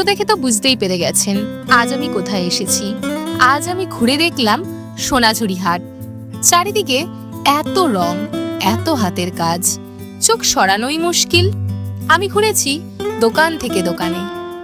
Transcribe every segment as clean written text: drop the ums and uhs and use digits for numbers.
দেখে তো বুঝতেই পেরে গেছেন আজ আমি কোথায় এসেছি। আজ আমি ঘুরে দেখলাম সোনাঝুরি হাট। চারিদিকে এত রং, এত হাতের কাজ, চোখ সরানোই মুশকিল। আমি ঘুরেছি দোকান থেকে দোকানে,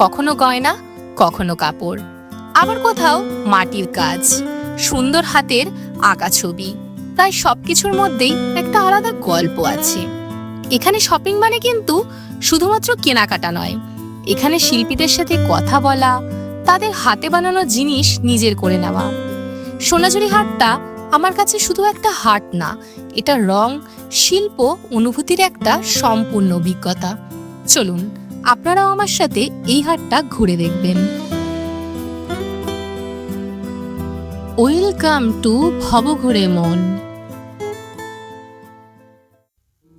কখনো গয়না, কখনো কাপড়, আবার কোথাও মাটির কাজ, সুন্দর হাতের আঁকা ছবি। প্রায় সবকিছুর মধ্যেই একটা আলাদা গল্প আছে। এখানে শপিং মানে কিন্তু শুধুমাত্র কেনাকাটা নয়, এখানে শিল্পীদের সাথে কথা বলা, তাদের হাতে বানানো জিনিস নিজের করে নেওয়া। সোনাঝুরি হাটটা আমার কাছে শুধু একটা হাট না, এটা রং, শিল্প, অনুভূতির একটা সম্পূর্ণ অভিজ্ঞতা। চলুন আপনারাও আমার সাথে এই হাটটা ঘুরে দেখবেন। ওয়েলকাম টু ভবঘুরে মন।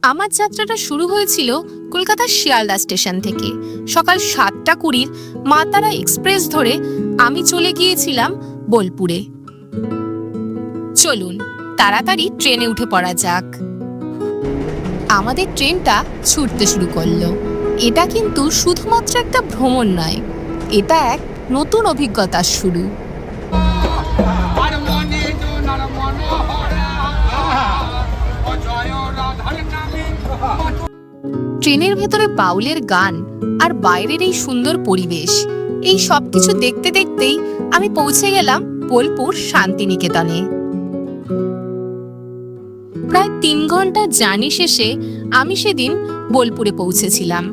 আমার যাত্রাটা শুরু হয়েছিল কলকাতার শিয়ালদা স্টেশন থেকে। সকাল 7:20 মা তারা এক্সপ্রেস ধরে আমি চলে গিয়েছিলাম বোলপুরে। চলুন তাড়াতাড়ি ট্রেনে উঠে পড়া যাক। আমাদের ট্রেনটা ছুটতে শুরু করলো। এটা কিন্তু শুধুমাত্র একটা ভ্রমণ নয়, এটা এক নতুন অভিজ্ঞতার শুরু। ট্রেনের ভেতরে বাউলের গান আর বাইরের এই সুন্দর পরিবেশ, এই সবকিছু দেখতে দেখতেই আমি পৌঁছে গেলাম বোলপুর শান্তিনিকেতনে। প্রায় 3 ঘন্টা জার্নি শেষে আমি সেদিন বোলপুরে পৌঁছেছিলাম।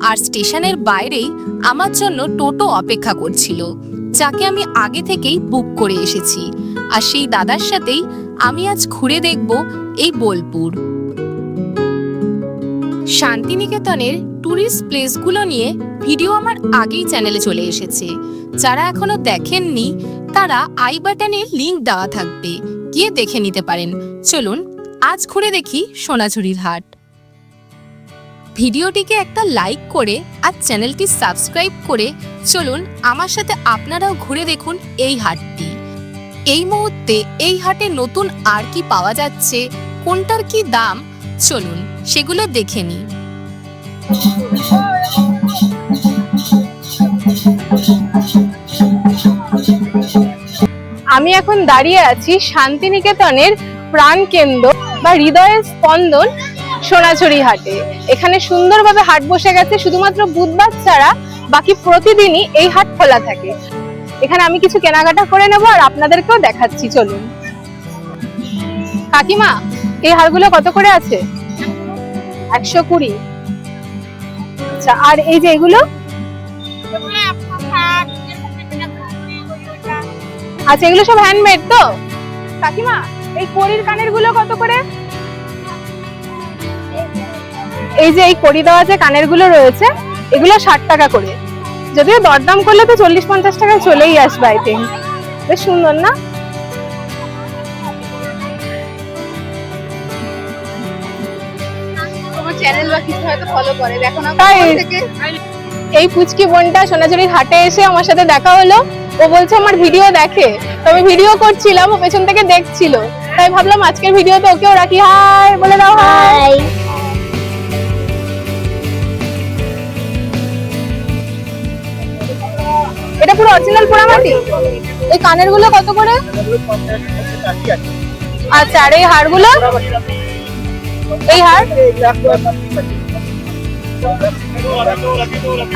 আর স্টেশনের বাইরেই আমার জন্য টোটো অপেক্ষা করছিল, যাকে আমি আগে থেকেই বুক করে এসেছি। আর সেই দাদার সাথেই আমি আজ ঘুরে দেখব এই বোলপুর। শান্তিনিকেতনের টুরিস্ট প্লেসগুলো নিয়ে ভিডিও আমার আগেই চ্যানেলে চলে এসেছে। যারা এখনো দেখেননি তারা আই বাটনে লিংক দেওয়া থাকবে, গিয়ে দেখে নিতে পারেন। চলুন আজ ঘুরে দেখি সোনাঝুরির হাট। ভিডিওটিকে একটা লাইক করে আর চ্যানেলটি সাবস্ক্রাইব করে চলুন আমার সাথে আপনারাও ঘুরে দেখুন এই হাটটি। এই মুহূর্তে এই হাটে নতুন আর কি পাওয়া যাচ্ছে, কোনটার কি দাম, চলুন সেগুলো দেখে নিই। আমি এখন দাঁড়িয়ে আছি শান্তিনিকেতনের প্রাণকেন্দ্র বা হৃদয়ের স্পন্দন সোনাঝুরি হাটে। এখানে সুন্দরভাবে হাট বসে গেছে, শুধুমাত্র বুধবার ছাড়া বাকি প্রতিদিনই এই হাট খোলা থাকে। এখানে আমি কিছু কেনাকাটা করে নেব আর আপনাদেরকেও দেখাচ্ছি। চলুন। কাকিমা, এই হারগুলো কত করে আছে? 120। আচ্ছা, আর এই যে এগুলো? আচ্ছা, এগুলো সব হ্যান্ডমেড তো? কাকিমা, এই কড়ির কানের গুলো কত করে? এই যে এই কড়ি দেওয়া যে কানের গুলো রয়েছে, এগুলো 60 টাকা করে। যদিও দরদাম করলে তো 40-50 টাকায় চলেই আসবে আই থিঙ্ক। বেশ সুন্দর না? চ্যানেল বা কিছু হয়তো ফলো করে, দেখো না। এই পুচকি বোনটা সোনাঝুরির হাটে এসে আমার সাথে দেখা হলো। ও বলছে আমার ভিডিও দেখে, তো আমি ভিডিও করছিলাম, ও পেছন থেকে দেখছিল, তাই ভাবলাম আজকের ভিডিওতে ওকেও রাখি। হাই বলে দাও। হাই। এটা পুরো অরিজিনাল পোড়ামাটি। এই কানের গুলো কত করে? আচ্ছা, আর এই হারগুলো? এই হার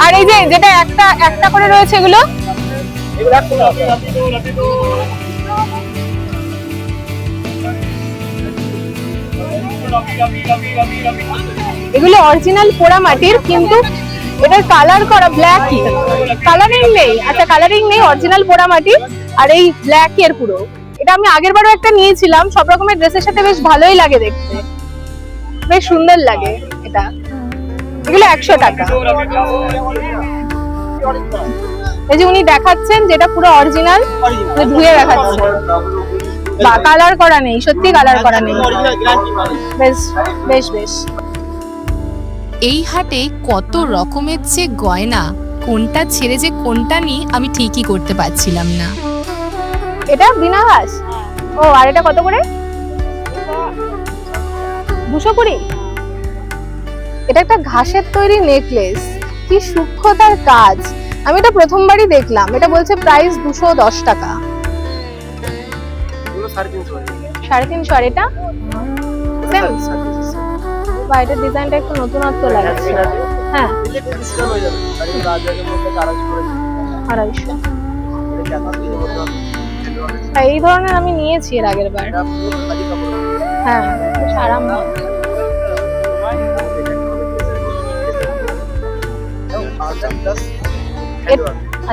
আর এই যে যেটা একটা একটা করে রয়েছে এগুলো? এগুলো অরিজিনাল পোড়া মাটির, কিন্তু এটার কালার করা ব্ল্যাকই, কালারিং নেই। আচ্ছা, কালারিং নেই, অরিজিনাল পোড়া মাটি। আর এই ব্ল্যাক এর পুরো। এটা আমি আগের বারও একটা নিয়েছিলাম, সব রকমের ড্রেসের সাথে বেশ ভালোই লাগে দেখতে, বেশ সুন্দর লাগে এটা। এগুলো 100 টাকা। এই যে উনি দেখাচ্ছেন যেটা পুরো অরিজিনাল, ধুয়ে দেখাচ্ছেন। বা কালার করা নেই, সত্যি কালার করা নেই। বেশ বেশ বেশ। এই হাটে কত রকমের যে গয়না, কোনটা ছেড়ে যে কোনটা নিই আমি ঠিকই করতে পারছিলাম না। এটা বিনা ঘাস। ও, আর এটা কত করে? 220। এটা একটা ঘাসের তৈরি নেকলেস, কি সূক্ষ্মতার কাজ। আমি এটা প্রথমবারই দেখলাম। এটা বলছে প্রাইস 210 টাকা। 350 আর এটা সেম। বা এটা ডিজাইনটা একটু নতুনত্ব লাগছে। হ্যাঁ 250। এই ধরনের আমি নিয়েছি এর আগের বার। হ্যাঁ বেশ আরামদায়ক।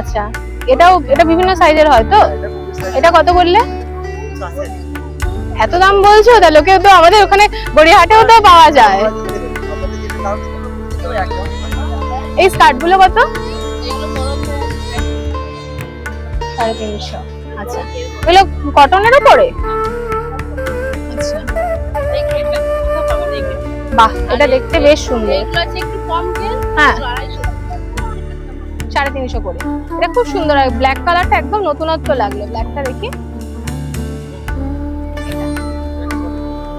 আচ্ছা এটা বিভিন্ন সাইজের হয় তো? এটা কত বললে? এত দাম বলছো? তা লোকে তো আমাদের ওখানে গড়িয়াহাটেও তো পাওয়া যায়। এই স্কার্ট গুলো কত? 350। আচ্ছা এগুলো কটনের উপরে? আচ্ছা বাহ এটা দেখতে বেশ সুন্দর। হ্যাঁ 350 করে। এটা খুব সুন্দর। আর ব্ল্যাক কালারটা একদম নতুনত্ব লাগলো। ব্ল্যাকটা দেখি।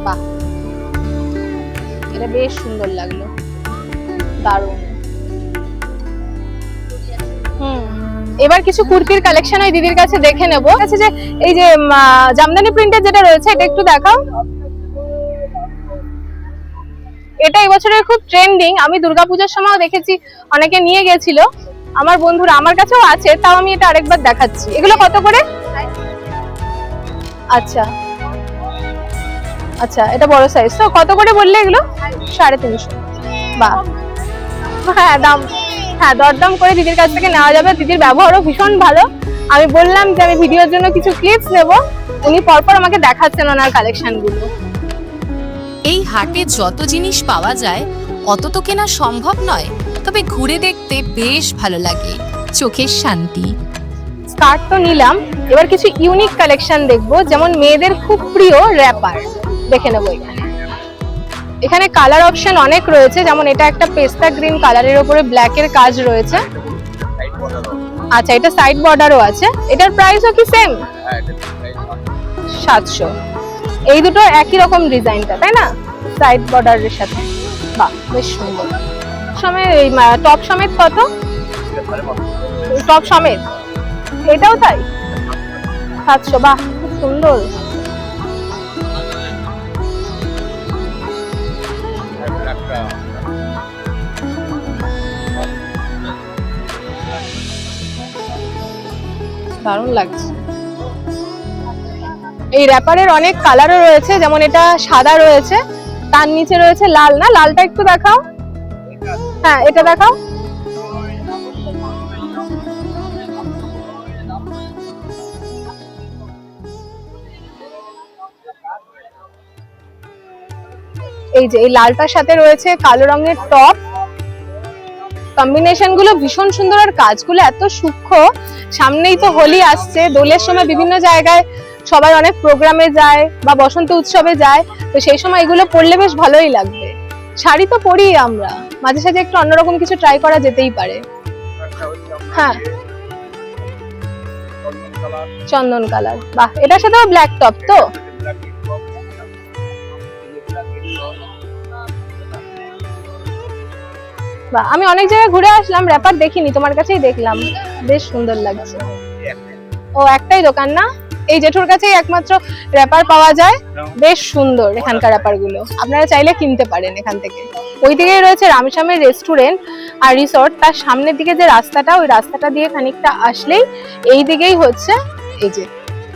বাহ এটা বেশ সুন্দর লাগলো, দারুণ। এবার কিছু কুর্তির কালেকশন ওই দিদির কাছে দেখে নেব। আচ্ছা যে এই যে জামদানি প্রিন্টের যেটা রয়েছে এটা একটু দেখাও। এটা এবছরের খুব ট্রেন্ডিং। আমি দুর্গাপূজার সময়ও দেখেছি অনেকে নিয়ে গেছিল আমার বন্ধুরা, আমার কাছেও আছে, তাও আমি এটা আরেকবার দেখাচ্ছি। এগুলো কত করে? আচ্ছা আচ্ছা এটা বড় সাইজ তো। কত করে বললে এগুলো? 350। বাহ হ্যাঁ দাম, হ্যাঁ দরদাম করে দিদির কাছ থেকে নেওয়া যাবে। দিদির ব্যবহারও ভীষণ ভালো। আমি বললাম যে আমি ভিডিওর জন্য কিছু ক্লিপস নেব, উনি পরপর আমাকে দেখাচ্ছেন ওনার কালেকশন গুলো। এই হাটে যত জিনিস পাওয়া যায় অত তো কেনা সম্ভব নয়, তবে ঘুরে দেখতে বেশ ভালো লাগে, চোখের শান্তি। স্কার্ট তো নিলাম, এবার কিছু ইউনিক কালেকশন দেখবো, যেমন মেয়েদের খুব প্রিয় র্যাপার দেখে নেবো। এখানে কালার অপশন অনেক রয়েছে, যেমন এটা একটা পেস্তা গ্রিন কালারের উপরে ব্ল্যাক এর কাজ রয়েছে। আচ্ছা এটা সাইড বর্ডারও আছে। এটার প্রাইসও কি সেম? 700। এই দুটো একই রকম ডিজাইনটা তাই না, সাইড বর্ডারের সাথে। বাহ বেশ সুন্দর। সমেত এই টপ সমেত কত? টপ সমেত এটাও তাই 700। বাহ খুব সুন্দর। দারুণ লাগছে। এই র্যাপারের অনেক কালারও রয়েছে, যেমন এটা সাদা রয়েছে, তার নিচে রয়েছে লাল। না লালটা একটু দেখাও। হ্যাঁ এটা দেখাও। এই যে এই লালটার সাথে রয়েছে কালো রঙের টপ। কম্বিনেশন গুলো ভীষণ সুন্দর, আর কাজগুলো এত সূক্ষ্ম। সামনেই তো হোলি আসছে, দোলের সময় বিভিন্ন জায়গায় সবাই অনেক প্রোগ্রামে যায় বা বসন্ত উৎসবে যায়, তো সেই সময় এগুলো পরলে বেশ ভালোই লাগবে। শাড়ি তো পরি আমরা, মাঝে সাঝে একটু অন্যরকম কিছু ট্রাই করা যেতেই পারে। হ্যাঁ চন্দন কালার। বাহ এটার সাথেও ব্ল্যাক টপ তো। বাহ আমি অনেক জায়গায় ঘুরে আসলাম, র্যাপার দেখিনি, তোমার কাছেই দেখলাম, বেশ সুন্দর লাগছে। ও একটাই দোকান না, এই জেঠুর কাছেই একমাত্র র্যাপার পাওয়া যায়। বেশ সুন্দর এখানকার র্যাপার গুলো, আপনারা চাইলে কিনতে পারেন এখান থেকে। ওই দিকেই রয়েছে রামস্বামীর রেস্টুরেন্ট আর রিসর্ট, তার সামনের দিকে যে রাস্তাটা, ওই রাস্তাটা দিয়ে খানিকটা আসলেই এই দিকেই হচ্ছে এই যে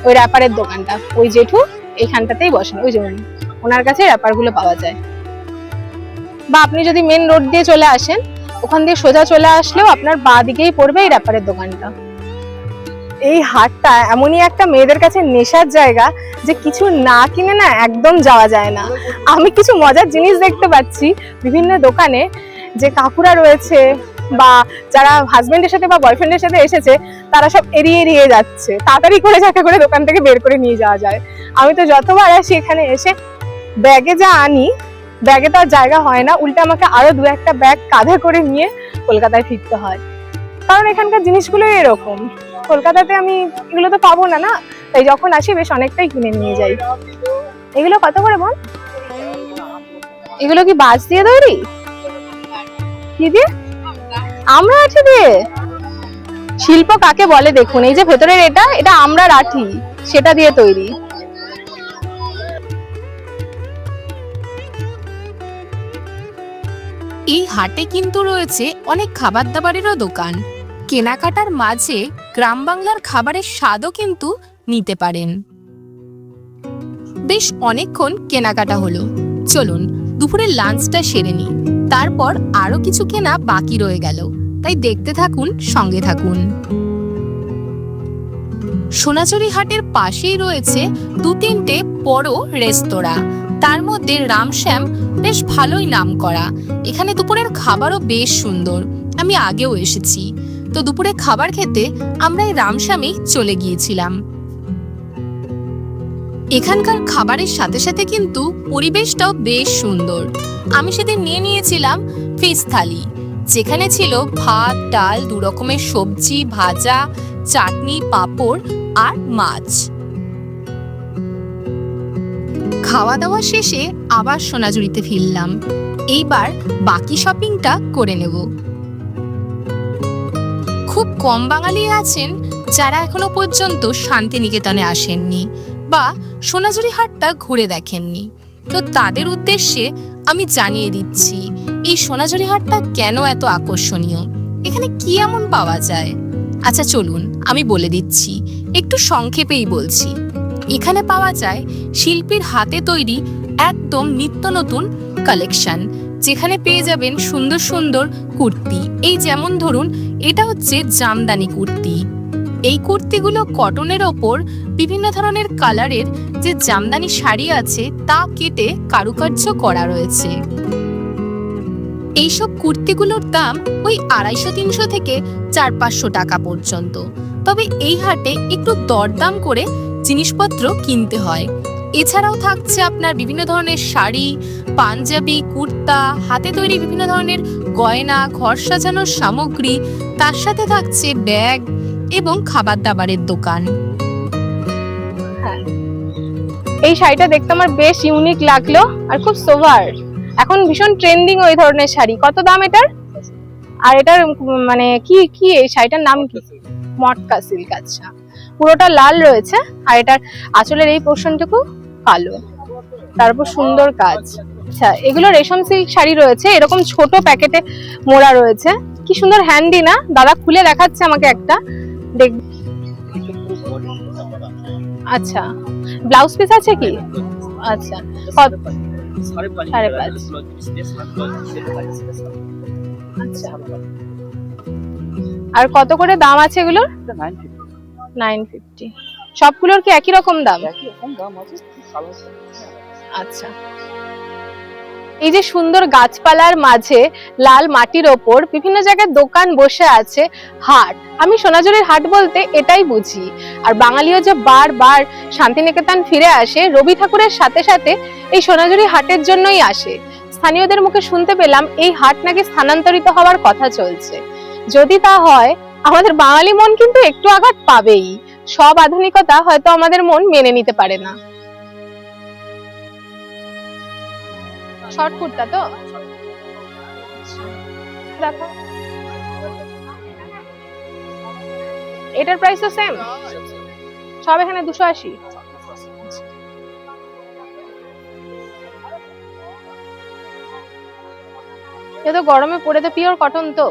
ওই র্যাপারের দোকানটা। ওই জেঠু এইখানটাতেই বসেন, ওই যেমন ওনার কাছে র্যাপার গুলো পাওয়া যায়। বা আপনি যদি মেন রোড দিয়ে চলে আসেন, ওখান দিয়ে সোজা চলে আসলেও আপনার বাঁ দিকেই পড়বে এই র্যাপারের দোকানটা। এই হাটটা এমনই একটা মেয়েদের কাছে নেশার জায়গা যে কিছু না কিনে না একদম যাওয়া যায় না। আমি কিছু মজার জিনিস দেখতে পাচ্ছি বিভিন্ন দোকানে, যে কাকুরা রয়েছে বা যারা হাজবেন্ডের সাথে বা বয়ফ্রেন্ডের সাথে এসেছে, তারা সব এড়িয়ে এড়িয়ে যাচ্ছে, তাড়াতাড়ি করে যাতে করে দোকান থেকে বের করে নিয়ে যাওয়া যায়। আমি তো যতবার আসি এখানে এসে ব্যাগে যা আনি, ব্যাগে তো আর জায়গা হয় না, উল্টে আমাকে আরো 2-1টা ব্যাগ কাঁধে করে নিয়ে কলকাতায় ফিরতে হয়, কারণ এখানকার জিনিসগুলো এরকম। কলকাতাতে আমি এগুলো তো পাবো না, তাই যখন আসি বেশ অনেকটাই কিনে নিয়ে যাই। এগুলো কত করে বল? এগুলো কি বাঁশ দিয়ে তৈরি? কি দিয়ে? আমরা আছি দিয়ে। শিল্প কাকে বলে দেখুন, এই যে ভেতরের এটা আমরা রাঠি, সেটা দিয়ে তৈরি। এই হাটে কিন্তু রয়েছে অনেক খাবার দাবারেরও দোকান। কেনাকাটার মাঝে গ্রাম বাংলার খাবারের স্বাদও কিন্তু নিতে পারেন। বেশ অনেকক্ষণ কেনাকাটা হলো, চলুন দুপুরের লাঞ্চটা সেরে নিই। তারপর আরো কিছু কেনা বাকি রয়ে গেল, তাই দেখতে থাকুন, সঙ্গে থাকুন। সোনাঝুরি হাটের পাশেই রয়েছে 2-3টে বড় রেস্তোরাঁ, তার মধ্যে রামশ্যাম বেশ ভালোই নাম করা। এখানে দুপুরের খাবারও বেশ সুন্দর, আমি আগেও এসেছি। তো দুপুরে খাবার খেতে আমরা এই রামশ্যামেই চলে গিয়েছিলাম। এখানকার খাবারের সাথে সাথে কিন্তু পরিবেশটাও বেশ সুন্দর। আমি সেদিন নিয়েছিলাম ফিশ থালি, যেখানে ছিল ভাত, ডাল, 2 রকমের সবজি, ভাজা, চাটনি, পাঁপড় আর মাছ। খাওয়া দাওয়া শেষে আবার সোনাঝুরিতে ফিরলাম। এইবার বাকি শপিংটা করে নেব। খুব কম বাঙালি আছেন যারা এখনো পর্যন্ত শান্তিনিকেতনে আসেননি বা সোনাঝুরি হাটটা ঘুরে দেখেননি। তো তাদের উদ্দেশ্যে আমি জানিয়ে দিচ্ছি এই সোনাঝুরি হাটটা কেন এত আকর্ষণীয়, এখানে কি এমন পাওয়া যায়। আচ্ছা চলুন আমি বলে দিচ্ছি, একটু সংক্ষেপেই বলছি। এখানে পাওয়া যায় শিল্পীর হাতে তৈরি একদম নিত্য নতুন কালেকশন, যেখানে পেয়ে যাবেন সুন্দর সুন্দর কুর্তি। এই যেমন ধরুন, এটা হচ্ছে জামদানি কুর্তি। এই কুর্তিগুলো কটনের ওপর বিভিন্ন ধরনের কালারের যে জামদানি শাড়ি আছে তা কেটে কারুকার্য করা রয়েছে। এইসব কুর্তিগুলোর দাম ওই 250-300 থেকে 400-500 টাকা পর্যন্ত। তবে এই হাটে একটু দরদাম করে জিনিসপত্র কিনতে হয়। এছাড়াও থাকছে আপনার বিভিন্ন ধরনের শাড়ি, পাঞ্জাবি, কুর্তা, হাতে তৈরি বিভিন্ন ধরনের গয়না, ঘর সাজানোর সামগ্রী, তার সাথে থাকছে ব্যাগ এবং খাবার দাবারের দোকান। এই শাড়িটা দেখতে আমার বেশ ইউনিক লাগলো আর খুব সোভার। এখন ভীষণ ট্রেন্ডিং ওই ধরনের শাড়ি। কত দাম এটার? আর এটার মানে কি এই শাড়িটার নাম কি? মটকা সিল্ক। আচ্ছা, পুরোটা লাল রয়েছে আর এটার আঁচলের এই পোর্শনটুকু কালো, তারপর সুন্দর কাজ। আচ্ছা, এগুলো রেশম সিল্ক শাড়ি রয়েছে, এরকম ছোট প্যাকেটে মোড়া রয়েছে। কি সুন্দর হ্যান্ডি না? দাদা খুলে দেখাচ্ছে আমাকে একটা, দেখ। আচ্ছা, ব্লাউজ পিস আছে কি? আচ্ছা, 5.5। আচ্ছা, আর কত করে দাম আছে এগুলোর? 950। সবগুলোর কি একই রকম দাম? আচ্ছা, এই যে সুন্দর গাছপালার মাঝে লাল মাটির ওপর বিভিন্ন জায়গায় দোকান বসে আছে, হাট। আমি সোনাঝুরির হাট বলতে এটাই বুঝি। আর বাঙালিও যে বারবার শান্তিনিকেতন ফিরে আসে রবি ঠাকুরের সাথে সাথে এই সোনাঝুরি হাটের জন্যই আসে। স্থানীয়দের মুখে শুনতে পেলাম এই হাট নাকি স্থানান্তরিত হওয়ার কথা চলছে। যদি তা হয়, আমাদের বাঙালি মন কিন্তু একটু আঘাত পাবেই। সব আধুনিকতা হয়তো আমাদের মন মেনে নিতে পারে না। শর্ট কুর্তা তো দেখো, এটার প্রাইসও সেম, সব এখানে 280। এটা গরমে পরে তো পিওর কটন তো।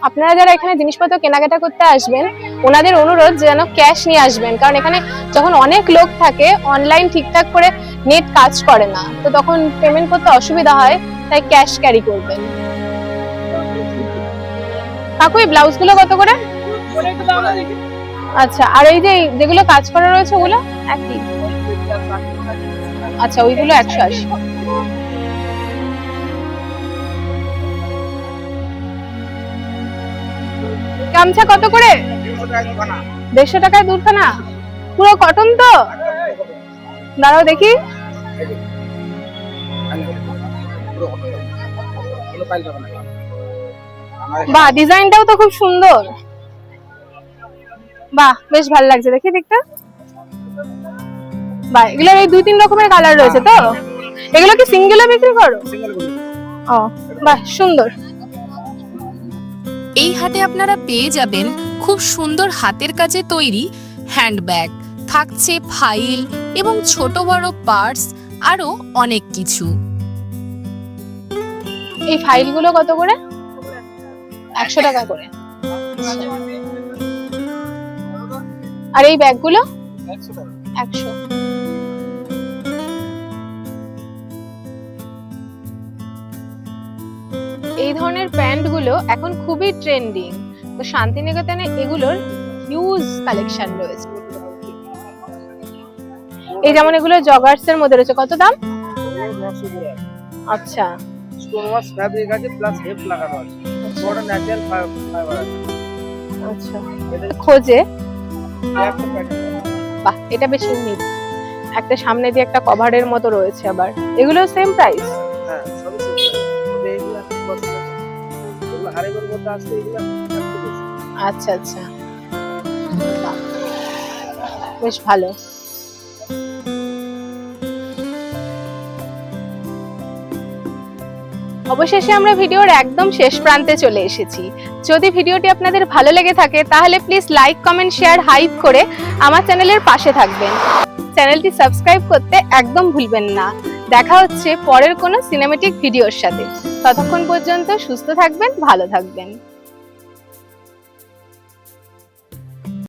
আপনারা যারা এখানে জিনিসপত্র কেনাকাটা করতে আসবেন, ওনাদের অনুরোধ যেন ক্যাশ নিয়ে আসবেন, কারণ এখানে যখন অনেক লোক থাকে অনলাইন ঠিকঠাক করে নেট কাজ করে না, তো তখন পেমেন্ট করতে অসুবিধা হয়, তাই ক্যাশ ক্যারি করবেন। কাকু, এই ব্লাউজ গুলো কত করে? আচ্ছা, আর এই যে যেগুলো কাজ করা রয়েছে ওগুলো একই? আচ্ছা, ওইগুলো 180। গামছা কত করে? 150 টাকায় দুখানা, পুরো কটন তো? দাঁড়াও দেখি। বাহ, ডিজাইনটাও তো খুব সুন্দর। বাহ, বেশ ভালো লাগছে, দেখি দেখতে। বাহ, এগুলোর এই 2-3 রকমের কালার রয়েছে তো? এগুলো কি সিঙ্গেলে বিক্রি করো? ও বাহ, সুন্দর। এই হাটে আপনারা পেয়ে যাবেন খুব সুন্দর হাতের কাজে তৈরি হ্যান্ডব্যাগ, থাকছে ফাইল এবং ছোট বড় পার্টস, আরো অনেক কিছু। এই ফাইলগুলো কত করে? 100 টাকা করে। আর এই ব্যাগগুলো 100। এই ধরনের প্যান্টগুলো এখন খুবই ট্রেন্ডিং, তো শান্তিনিকেতনে এগুলোর হিউজ কালেকশন রয়েছে। এই যেমন এগুলো জগার্স এর মধ্যে রয়েছে, কত দাম? আচ্ছা, স্টোন ওয়াশ ফ্যাব্রিক আছে প্লাস হেপ লাগানো আছে, পুরোটা ন্যাচারাল ফাইবার আছে। আচ্ছা, খোঁজে একটা প্যাকেট বাহ, এটা বেশ ইউনিক। একটা সামনে দিয়ে একটা কভারের মতো রয়েছে আবার। এগুলো সেম প্রাইস? হ্যাঁ সবই সুন্দর। এগুলো কত? এগুলো হারিবের মধ্যে আসছে, এগুলো একটু বেশি। আচ্ছা আচ্ছা, বাহ, বেশ ভালো। অবশেষে আমরা ভিডিওর একদম শেষ প্রান্তে চলে এসেছি। যদি ভিডিওটি আপনাদের ভালো লেগে থাকে তাহলে please like, comment, share, hype করে আমার চ্যানেলের পাশে থাকবেন। চ্যানেলটি সাবস্ক্রাইব করতে একদম ভুলবেন না। দেখা হচ্ছে পরের কোনো সিনেমেটিক ভিডিওর সাথে। ততক্ষণ পর্যন্ত সুস্থ থাকবেন, ভালো থাকবেন।